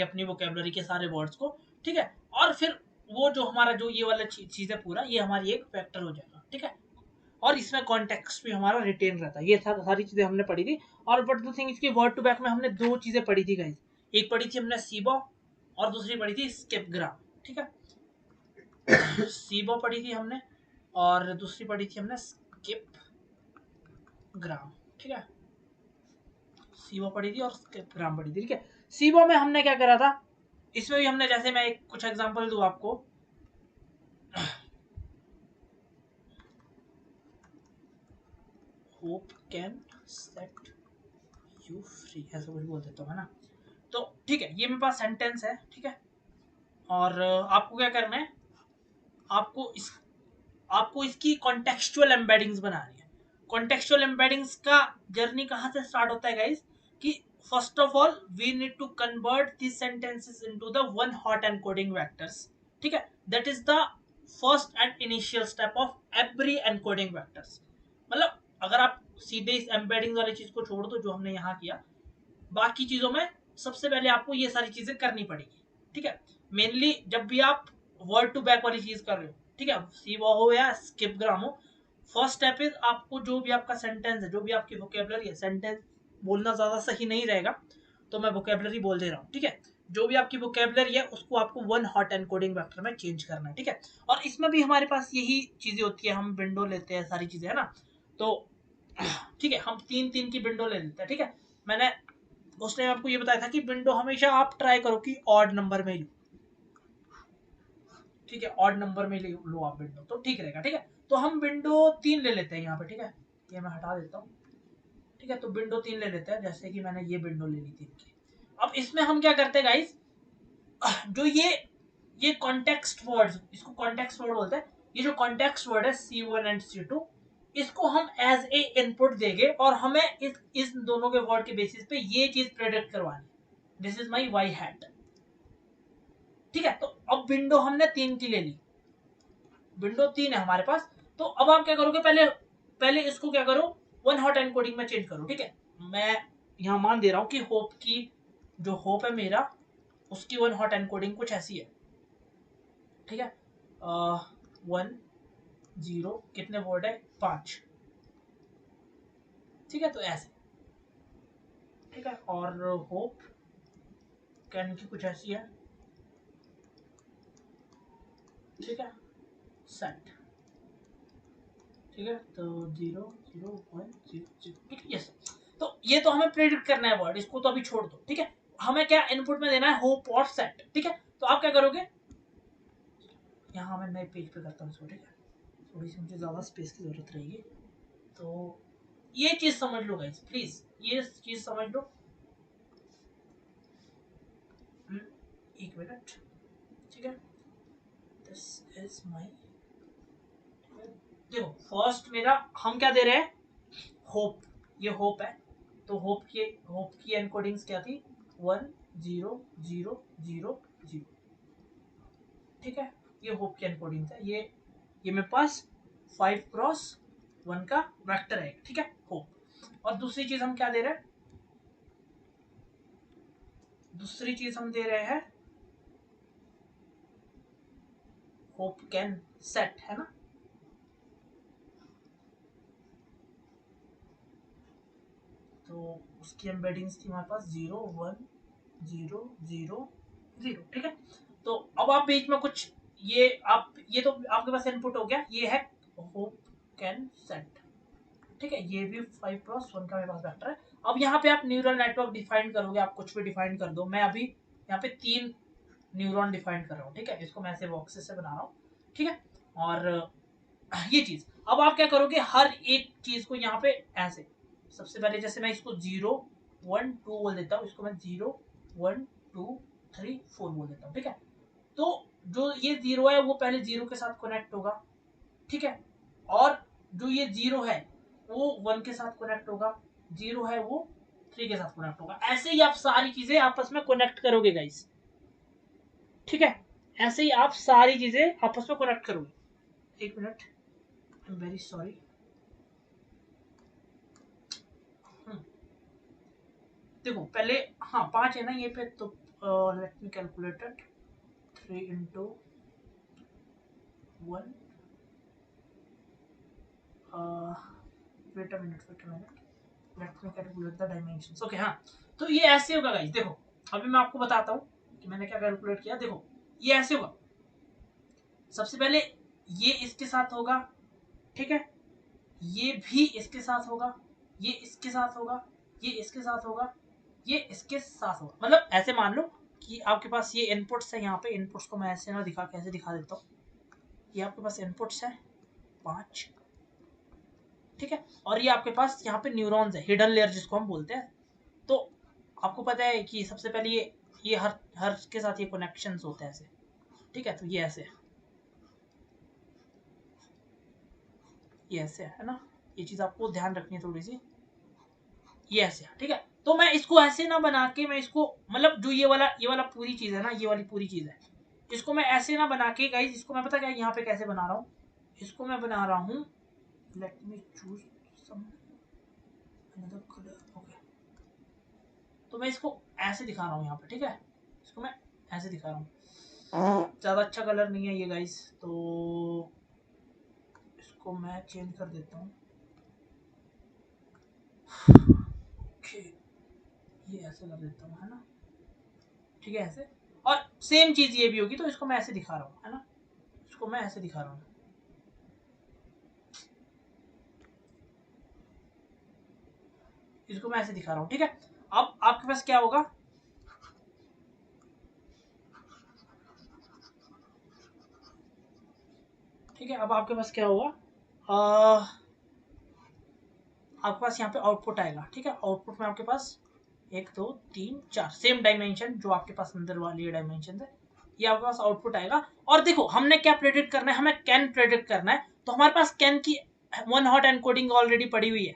अपनी वोकेबलरी के सारे वर्ड्स को, ठीक है। और फिर वो जो हमारा जो ये वाला चीज है पूरा, ये हमारी एक फैक्टर हो जाएगा, ठीक है। और इसमें कॉन्टेक्स्ट भी हमारा रिटेन रहता है। ये सारी चीजें हमने पढ़ी थी। और बट द थिंग, इसकी वर्ड टू बैक में हमने दो चीजें पढ़ी थी गाइस। एक पढ़ी थी हमने सीबो, और दूसरी पढ़ी थी स्किपग्राम, ठीक है। सीबो पढ़ी थी हमने, और दूसरी पढ़ी थी हमने स्किप ग्राम, ठीक है। सीबो पढ़ी थी और स्किपग्राम पढ़ी थी, ठीक है। सीबो में हमने क्या करा था, इसमें भी हमने, जैसे मैं एक कुछ एग्जांपल दूं आपको, hope can set you free, ऐसा कुछ बोल देता हूँ, है ना। तो ठीक है, ये मेरे पास सेंटेंस है, ठीक है। और आपको क्या करना है, आपको इसकी कॉन्टेक्चुअल एम्बेडिंग्स बनानी है। कॉन्टेक्चुअल एम्बेडिंग्स का जर्नी कहाँ से स्टार्ट होता है गाइस, कि first of all we need to convert this sentences into the one hot encoding vectors, ठीक है। That is the first and initial step of every encoding vectors. मतलब अगर आप सीधे इस एम्बेडिंग वाली चीज को छोड़ दो जो हमने यहाँ किया, बाकी चीजों में सबसे पहले आपको ये सारी चीजें करनी पड़ेगी, ठीक है। मेनली जब भी आप वर्ड टू बैक वाली चीज कर रहे हो, ठीक है, सीबो हो या स्किप ग्राम हो, फर्स्ट स्टेप इज आपको जो भी आपका सेंटेंस है, जो भी आपकी वोकेबलरी है, सेंटेंस बोलना ज्यादा सही नहीं रहेगा तो मैं वोकेबलरी बोल दे रहा हूँ, ठीक है। जो भी आपकी वोकेबलरी है उसको आपको वन हॉट एनकोडिंग वेक्टर में चेंज करना है, ठीक है। और इसमें भी हमारे पास यही चीजें होती है, हम विंडो लेते हैं, सारी चीजें, है ना। तो ठीक है, हम तीन तीन की विंडो ले लेते हैं, ठीक है। मैंने उस टाइम आपको ये बताया था कि विंडो हमेशा आप ट्राई करो कि ऑड नंबर में लो, ठीक है, ऑड नंबर में लो आप विंडो, तो ठीक रहेगा, ठीक है। तो हम विंडो 3 ले लेते हैं यहाँ पे, ठीक है। ये मैं हटा देता हूँ, ठीक है। तो विंडो 3 ले लेते हैं, जैसे कि मैंने ये विंडो ले ली 3 की। अब इसमें हम क्या करते हैं गाइस, जो ये कॉन्टेक्स्ट वर्ड्स, इसको कॉन्टेक्स्ट वर्ड बोलते हैं। ये जो कॉन्टेक्स्ट वर्ड है C1 एंड C2, इसको हम एज ए इनपुट देंगे और हमें इस दोनों के वर्ड के बेसिस पे ये चीज प्रेडिक्ट करवानी है। This is my y hat, ठीक है। तो अब विंडो हमने 3 की ले ली, विंडो 3 है हमारे पास। तो अब आप क्या करोगे, पहले पहले इसको क्या करो, वन हॉट एनकोडिंग में चेंज करो, ठीक है। मैं यहाँ मान दे रहा हूँ कि होप की, जो होप है मेरा, उसकी वन हॉट एनकोडिंग कुछ ऐसी है, ठीक है। 1 0 कितने वर्ड है, 5, ठीक है। तो ऐसे, ठीक है। और होप कैन की कुछ ऐसी है, ठीक है, सेट, ठीक है। तो 0 0 1 0 0, ठीक है, यस। तो ये तो हमें प्रेडिक्ट करना है वर्ड, इसको तो अभी छोड़ दो, ठीक है। हमें क्या इनपुट में देना है, होप और सेट, ठीक है। तो आप क्या करोगे, यहाँ मैं नए पेज पे करता हूँ इसको, ठीक है। थोड़ी सी मुझे ज़्यादा स्पेस की जरूरत रहेगी, तो ये चीज़ समझ लो गाइस, प्लीज ये चीज़ समझ लो। एक मिनट, ठीक है। दिस इज माई, देखो फर्स्ट मेरा हम क्या दे रहे हैं, होप, ये होप है। तो होप की एनकोडिंग्स क्या थी, 1 0 0 0 0, ठीक है। ये होप की एनकोडिंग्स है। ये मेरे पास 5x1 का वेक्टर है, ठीक है, होप। और दूसरी चीज हम क्या दे रहे हैं, दूसरी चीज हम दे रहे हैं होप कैन सेट, है ना। तो उसकी एम्बेडिंग्स थी हमारे पास 0 1 0 0 0, ठीक है। तो अब आप बीच में कुछ, ये तो आपके पास इनपुट हो गया, ये है होप कैन सेट, ठीक है। ये भी 5x1 का मेरे पास वेक्टर है। अब यहाँ पे आप न्यूरल नेटवर्क डिफाइन करोगे, आप कुछ भी डिफाइन कर दो। मैं अभी यहाँ पे 3 न्यूरॉन डिफाइन कर रहा हूँ, ठीक है। इसको मैं ऐसे बॉक्सेस से बना रहा हूँ, ठीक है। और ये चीज, अब आप क्या करोगे, हर एक चीज को यहाँ पे ऐसे, सबसे पहले जैसे मैं इसको 0 1 2 बोल देता हूँ, इसको मैं 0 1 2 3 4 बोल देता हूँ, ठीक है। तो जो ये 0 है वो पहले 0 के साथ कनेक्ट होगा, ठीक है। और जो ये 0 है वो 1 के साथ कनेक्ट होगा, 0 है वो 3 के साथ कनेक्ट होगा। ऐसे ही आप सारी चीजें आपस में कनेक्ट करोगे गाइस, ठीक है। ऐसे ही आप सारी चीजें आपस में कनेक्ट करोगे। एक minute, I am very sorry. देखो पहले, हाँ 5 है ना ये पे, तो let me calculate it 3 into 1 wait a minute let me calculate the dimensions okay हाँ तो ये ऐसे होगा गाइस देखो अभी मैं आपको बताता हूँ कि मैंने क्या कैलकुलेट किया देखो ये ऐसे होगा सबसे पहले ये इसके साथ होगा ठीक है ये भी इसके साथ होगा ये इसके साथ होगा ये इसके साथ होगा ये इसके साथ होगा मतलब ऐसे मान लो कि आपके पास ये इनपुट्स है यहाँ पे इनपुट्स को मैं ऐसे ना कैसे दिखा देता हूँ ये आपके पास इनपुट्स है 5 ठीक है और ये आपके पास यहाँ पे न्यूरॉन्स है हिडन लेयर जिसको हम बोलते हैं तो आपको पता है कि सबसे पहले ये हर के साथ ये कनेक्शंस होते हैं ऐसे ठीक है तो ये ऐसे ये ऐसे है ना ये चीज आपको ध्यान रखनी है थोड़ी सी ये ऐसे ठीक है तो मैं इसको ऐसे ना बना के मैं इसको मतलब जो ये वाला पूरी चीज है ना ये वाली पूरी चीज है इसको मैं ऐसे ना बना के गाइस इसको मैं पता क्या यहाँ पे कैसे बना रहा हूँ इसको मैं बना रहा हूँ let me choose some another colour okay तो मैं इसको ऐसे दिखा रहा हूँ यहाँ पे ठीक है इसको मैं ऐसे दिखा रहा हूँ ज़्यादा अच्छा कलर नहीं है ये गाइस तो इसको मैं चेंज कर देता हूँ ओके ये ऐसे कर देता हूँ है ना ठीक है ऐसे और सेम चीज़ ये भी होगी तो इसको मैं ऐसे दिखा रहा हूँ है ना इसको मैं ऐसे दिखा रहा हूँ इसको मैं ऐसे दिखा रहा हूँ ठीक है अब आपके पास क्या होगा ठीक है अब आपके पास क्या होगा आपके पास यहाँ पे आउटपुट आएगा ठीक है आउटपुट में आपके पास 1 2 3 4 सेम डायमेंशन जो आपके पास अंदर वाली डायमेंशन है ये आपके पास आउटपुट आएगा और देखो हमने क्या प्रेडिक्ट करना है हमें कैन प्रेडिक्ट करना है तो हमारे पास कैन की 1 हॉट एनकोडिंग ऑलरेडी पड़ी हुई है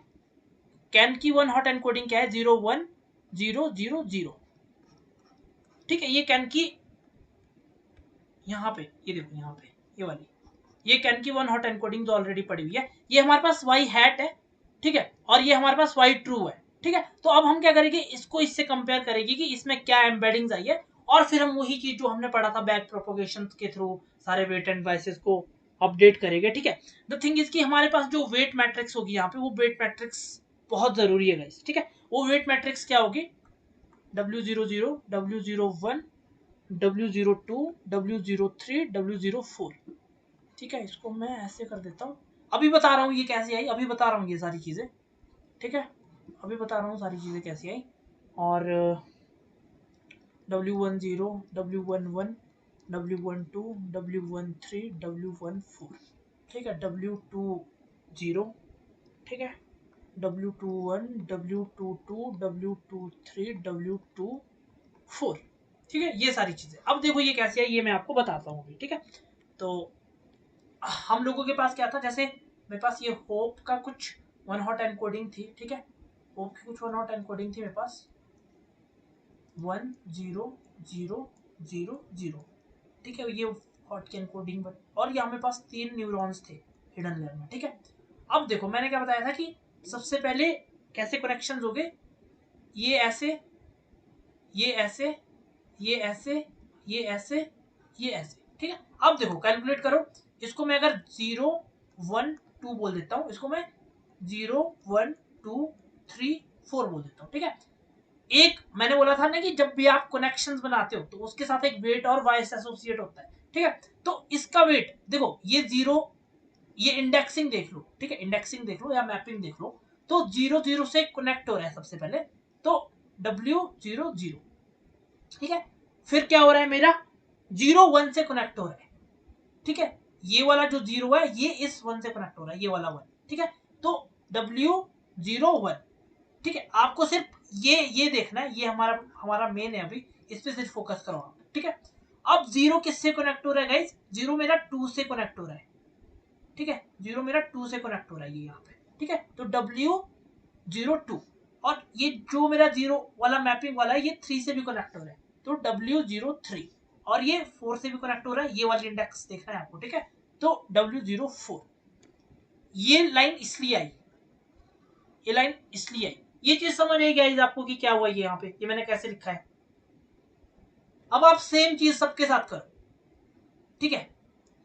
कैन की 1 हॉट एनकोडिंग क्या है 0 1 0 0 0 ठीक है ये कैन की यहाँ पे ये देखो यहाँ पे ये वाली ये कैन की 1 हॉट एनकोडिंग जो ऑलरेडी पड़ी हुई है ये हमारे पास वाई हैट है ठीक है और ये हमारे पास वाई ट्रू है ठीक है तो अब हम क्या करेंगे इसको इससे कंपेयर करेंगे कि इसमें क्या एम्बेडिंग्स आई है और फिर हम वही चीज जो हमने पढ़ा था बैक प्रोपोगेशन के थ्रू सारे वेट एंड वाइसेस को अपडेट करेंगे ठीक है द थिंग इज कि हमारे पास जो वेट मैट्रिक्स होगी यहाँ पे वो वेट मैट्रिक्स बहुत जरूरी है गाइस ठीक है वो वेट मैट्रिक्स क्या होगी W00 W01 W02 W03 W04 ठीक है इसको मैं ऐसे कर देता हूँ अभी बता रहा हूँ ये कैसे आई अभी बता रहा हूँ ये सारी चीज़ें ठीक है अभी बता रहा हूँ सारी चीज़ें कैसी आई और W10 W11 W12 W13 W14 ठीक है W20 ठीक है W21 W22 W23 W24 ठीक है ये सारी चीज़ें अब देखो ये कैसे है ये मैं आपको बताता हूँ अभी ठीक है तो हम लोगों के पास क्या था जैसे मेरे पास ये होप का कुछ 1 हॉट एनकोडिंग थी ठीक है होप की कुछ 1 हॉट एनकोडिंग थी मेरे पास 1 0 0 0 0 ठीक है ये हॉट की एनकोडिंग और यहाँ मेरे पास 3 न्यूरॉन्स थे हिडन लेयर में ठीक है अब देखो मैंने क्या बताया था कि सबसे पहले कैसे कनेक्शंस हो गए ये ऐसे ये ऐसे ये ऐसे ये ऐसे ये ऐसे ठीक है अब देखो कैलकुलेट करो इसको मैं अगर 0 1 2 बोल देता हूँ इसको मैं 0 1 2 3 4 बोल देता हूँ ठीक है एक मैंने बोला था ना कि जब भी आप कनेक्शंस बनाते हो तो उसके साथ एक वेट और वाइस एसोसिएट होता है ठीक है तो इसका वेट देखो ये 0 ये इंडेक्सिंग देख लो ठीक है इंडेक्सिंग देख लो या मैपिंग देख लो तो 0 0 से कनेक्ट हो रहा है सबसे पहले तो W0 0 ठीक है फिर क्या हो रहा है मेरा 0 1 से कनेक्ट हो रहा है ठीक है ये वाला जो 0 है ये इस 1 से कनेक्ट हो रहा है ये वाला 1 ठीक है तो W01 ठीक है आपको सिर्फ ये देखना है ये हमारा मेन है अभी इस पे सिर्फ फोकस करो आप ठीक है अब 0 किससे कनेक्ट हो रहा है गाइस 0 मेरा 2 से कनेक्ट हो रहा है ठीक है 0 मेरा 2 से कनेक्ट हो रहा है ये यहाँ पे ठीक है तो W02 और ये जो मेरा 0 वाला मैपिंग वाला है ये 3 से भी कनेक्ट हो रहा है तो W03 और ये 4 से भी कनेक्ट हो रहा है ये वाली इंडेक्स देखना है आपको ठीक है तो W04 ये लाइन इसलिए आई ये लाइन इसलिए आई ये चीज समझ आई गाइस आपको कि क्या हुआ ये यहाँ पे ये मैंने कैसे लिखा है अब आप सेम चीज सबके साथ करो, ठीक है,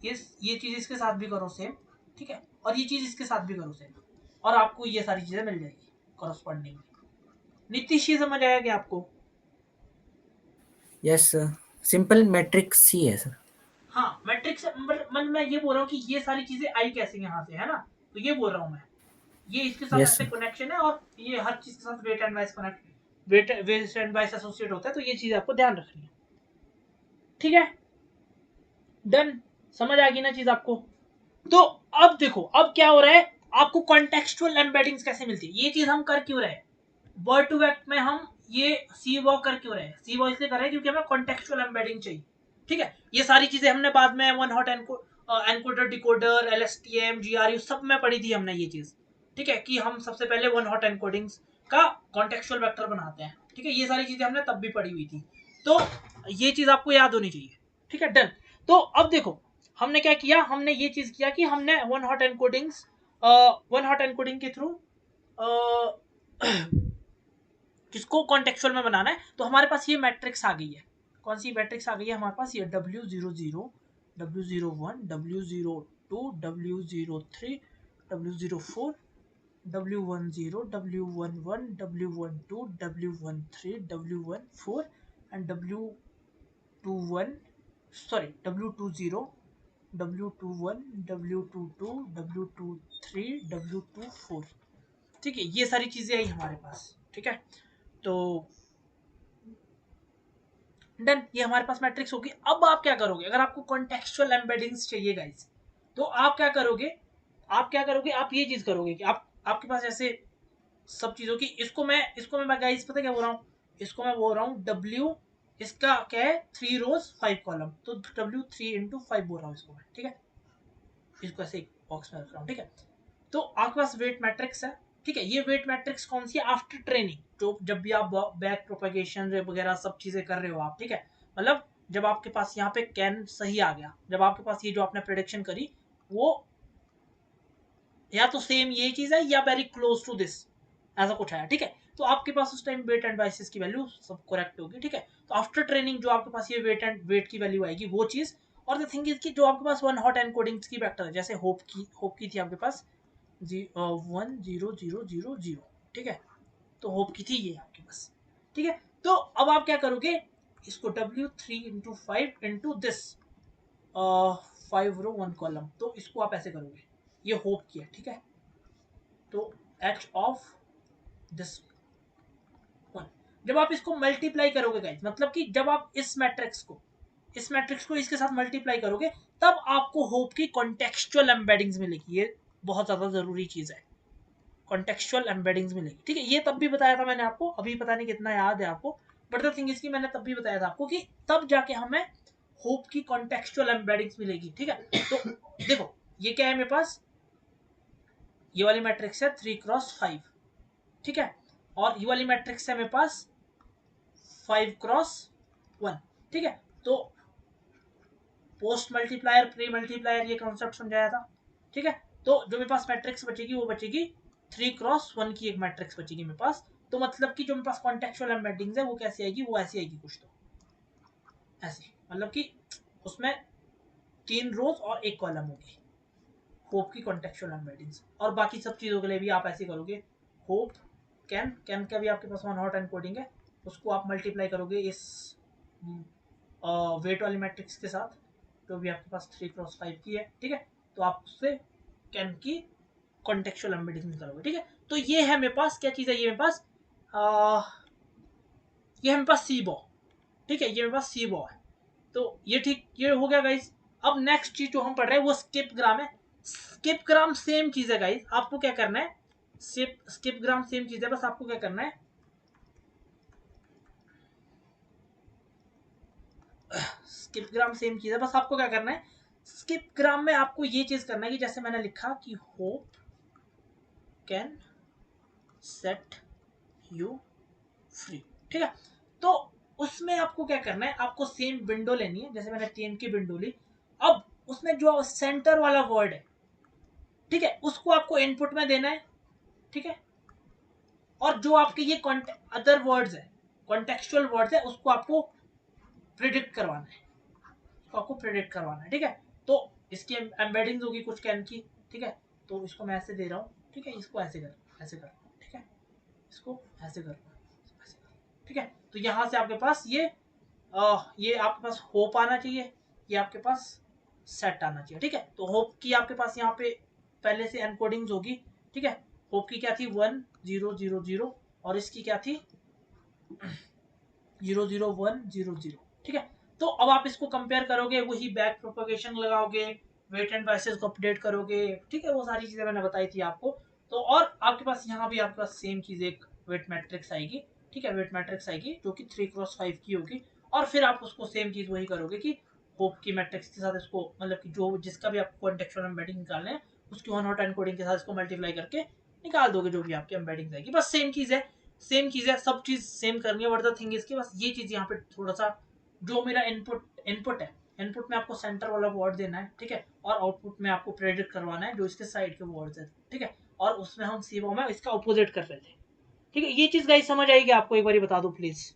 ये चीज इसके साथ भी करो सेम, ठीक है, और ये चीज इसके साथ भी करो सेम, और आपको ये सारी चीजें मिल जाएगी कॉरस्पॉन्डिंग। नीतीश, ये समझ आया कि आपको? यस सर, सिंपल मैट्रिक्स ही है सर। हाँ, मैट्रिक्स मतलब मैं ये बोल रहा हूँ कि ये सारी चीजें आई कैसे यहाँ से, है ना, तो ये बोल रहा हूँ मैं, ये इसके साथ यस ऐसे सर। कनेक्शन है, और ये हर चीज के साथ weight and bias connect, weight and bias associate होता है, तो ये चीज आपको ध्यान रखनी है, ठीक है, डन, समझ आ गई ना चीज आपको? तो अब देखो अब क्या हो रहा है, आपको कॉन्टेक्सचुअल एम्बेडिंग्स कैसे मिलती है, ये चीज हम कर क्यों रहे हैं, वर्ड टू वेक्ट में हम ये सी वॉ कर क्यों रहे हैं, सी वॉ इसलिए कर रहे हैं क्योंकि हमें कॉन्टेक्सचुअल एम्बेडिंग चाहिए, ठीक है, ये सारी चीजें हमने बाद में one hot encoder decoder LSTM GRU सब में पढ़ी थी हमने ये चीज, ठीक है, कि हम सबसे पहले वन हॉट एनकोडिंग्स का कॉन्टेक्सचुअल वेक्टर बनाते हैं, ठीक है, ये सारी चीजें हमने तब भी पढ़ी हुई थी, तो ये चीज आपको याद होनी चाहिए, ठीक है, डन। तो अब देखो हमने क्या किया, हमने ये चीज किया कि हमने वन हॉट एनकोडिंग के थ्रू जिसको कॉन्टेक्चुअल में बनाना है, तो हमारे पास ये मैट्रिक्स आ गई है, कौन सी मैट्रिक्स आ गई है हमारे पास, ये W00 W01 W02 W03 W04 W10 W11 W12 W13 W14 and W21, sorry W20 W21 W22 W23 W24, ठीक है, ये सारी चीजें आई हमारे पास, ठीक है, तो डन, ये हमारे पास मैट्रिक्स होगी। अब आप क्या करोगे, अगर आपको कॉन्टेक्सचुअल एम्बेडिंग्स चाहिए गाइस, तो आप क्या करोगे, आप ये चीज करोगे कि आप आपके पास ऐसे सब चीजों की, इसको मैं गाइस पता क्या बोल रहा हूँ, इसको मैं बोल रहा हूँ डब्ल्यू, इसका क्या है 3 रोज 5 कॉलम, तो W3 × 5 बोल रहा हूँ इसको मैं, ठीक है, इसको ऐसे एक बॉक्स में रख रहा हूँ, ठीक है, तो आपके पास वेट मैट्रिक्स है, ठीक है, ये वेट मैट्रिक्स कौन सी है, आफ्टर ट्रेनिंग, जो जब भी आप बैक प्रोपेगेशन वगैरह सब चीजें कर रहे हो आप, ठीक है, मतलब जब आपके पास यहाँ पे कैन सही आ गया, जब आपके पास ये जो आपने प्रेडिक्शन करी वो या तो सेम ये चीज है या वेरी क्लोज टू दिस, ऐसा कुछ आया, ठीक है, तो आपके पास उस टाइम वेट एंड बाइसिस की वैल्यू सब करेक्ट होगी, ठीक है, तो आफ्टर ट्रेनिंग जो आपके पास ये वेट की वैल्यू आएगी वो चीज, और द थिंग इज कि जो आपके पास वन हॉट एनकोडिंग्स की वेक्टर है, जैसे होप की थी आपके पास 1 0 0 0 0, ठीक है, तो होप की थी ये आपके पास, ठीक है, तो अब आप क्या करोगे, इसको W3 × 5 × दिस 5 रो 1 कॉलम, तो इसको आप ऐसे करोगे, ये होप किया, ठीक है, तो h ऑफ दिस वन, जब आप इसको मल्टीप्लाई करोगे गाइस, मतलब कि जब आप इस मैट्रिक्स को इसके साथ मल्टीप्लाई करोगे, तब आपको होप की कॉन्टेक्सचुअल एम्बेडिंग्स मिलेगी, ये बहुत ज्यादा जरूरी चीज है, कॉन्टेक्सचुअल एम्बेडिंग्स मिलेगी, ठीक है, ये तब भी बताया था मैंने आपको, अभी पता नहीं कितना याद है आपको, बट द थिंग इसकी मैंने तब भी बताया था आपको कि तब जाके हमें होप की कॉन्टेक्सचुअल एम्बेडिंग्स मिलेगी, ठीक है, तो देखो ये क्या है मेरे पास, ये वाली मैट्रिक्स है 3 × 5, ठीक है, और ये वाली मैट्रिक्स है मेरे पास 5 × 1, ठीक है, तो पोस्ट मल्टीप्लायर प्री मल्टीप्लायर ये कॉन्सेप्ट समझाया था, ठीक है, तो जो मेरे पास मैट्रिक्स बचेगी वो बचेगी 3 × 1 की एक मैट्रिक्स बचेगी मेरे पास, तो मतलब कि जो मेरे पास कॉन्टेक्चुअल एम्बेडिंग्स है वो कैसी आएगी, वो ऐसी आएगी कुछ, तो ऐसी, मतलब कि उसमें 3 रोज और 1 कॉलम होगी, होप की कॉन्टेक्चुअल एम्बेडिंग्स, और बाकी सब चीज़ों के लिए भी आप ऐसे करोगे, होप कैन का भी आपके पास वन हॉट एनकोडिंग है, उसको आप मल्टीप्लाई करोगे इस वेट वाली मैट्रिक्स के साथ, जो भी आपके पास 3 × 5 की है, ठीक है, तो आप उससे कैन की कॉन्टेक्चुअल एम्बेडिंग करोगे, ठीक है, तो ये है मेरे पास क्या चीज़ है, ये मेरे पास ये है मेरे पास सी बॉ, ठीक है, ये मेरे पास सी बॉ है, तो ये ठीक, ये हो गया गाइस। अब नेक्स्ट चीज जो हम पढ़ रहे हैं वो स्किप ग्राम है, स्किप ग्राम सेम चीज है गाइस, आपको क्या करना है, स्किप ग्राम सेम चीज है, बस आपको क्या करना है, स्किप ग्राम सेम चीज है, बस आपको क्या करना है, स्किप ग्राम में आपको ये चीज करना है कि जैसे मैंने लिखा कि hope can set you free, ठीक है, तो उसमें आपको क्या करना है, आपको सेम विंडो लेनी है, जैसे मैंने 3 की विंडो ली, अब उसमें जो सेंटर वाला वर्ड है, ठीक है, उसको आपको इनपुट में देना है, ठीक है, और जो आपके ये अदर वर्ड्स है, कॉन्टेक्चुअल वर्ड्स है, उसको आपको प्रिडिक्ट करवाना है, इसको आपको प्रिडिक्ट करवाना है, ठीक है। तो इसकी एम्बेडिंग्स होगी कुछ कैन की, ठीक है। तो इसको मैं ऐसे दे रहा हूँ, ठीक है, इसको ऐसे कर, ठीक है, इसको ऐसे कर, ठीक है। तो यहाँ से आपके पास ये आपके पास होप आना चाहिए, ये आपके पास सेट आना चाहिए, ठीक है। तो होप की आपके पास यहाँ पे पहले से एनकोडिंग्स होगी, ठीक है। होप की क्या थी 1000 और इसकी क्या थी 00100, ठीक है। तो अब आप इसको कंपेयर करोगे, वही बैक प्रोपगेशन लगाओगे, वेट एंड बायसेस को अपडेट करोगे, ठीक है, वो सारी चीजें मैंने बताई थी आपको। तो और आपके पास यहाँ भी आपके पास सेम चीज एक वेट मैट्रिक्स आएगी, ठीक है, वेट मैट्रिक्स आएगी जो कि 3x5 की होगी। और फिर आप उसको सेम चीज वही करोगे कि होप की मैट्रिक्स के साथ इसको, मतलब कि जो जिसका भी आपको कॉन्टेक्चुअल एम्बेडिंग निकालना है उसकी वन हॉट एनकोडिंग के साथ इसको मल्टीप्लाई करके निकाल दोगे, जो भी आपकी एम्बेडिंग आएगी। बस सेम चीज है, सेम चीज है, सब चीज सेम करनी है। बट द थिंग इसकी बस ये चीज यहाँ पे थोड़ा सा, जो मेरा इनपुट है, इनपुट में आपको सेंटर वाला वर्ड देना है, ठीक है, और आउटपुट में आपको प्रेडिक्ट करवाना है जो इसके साइड के वर्ड्स है, ठीक है। और उसमें हम सी में इसका ऑपोजिट कर रहे थे, ठीक है। ये चीज गाइस समझ आएगी आपको, एक बार बता दो प्लीज।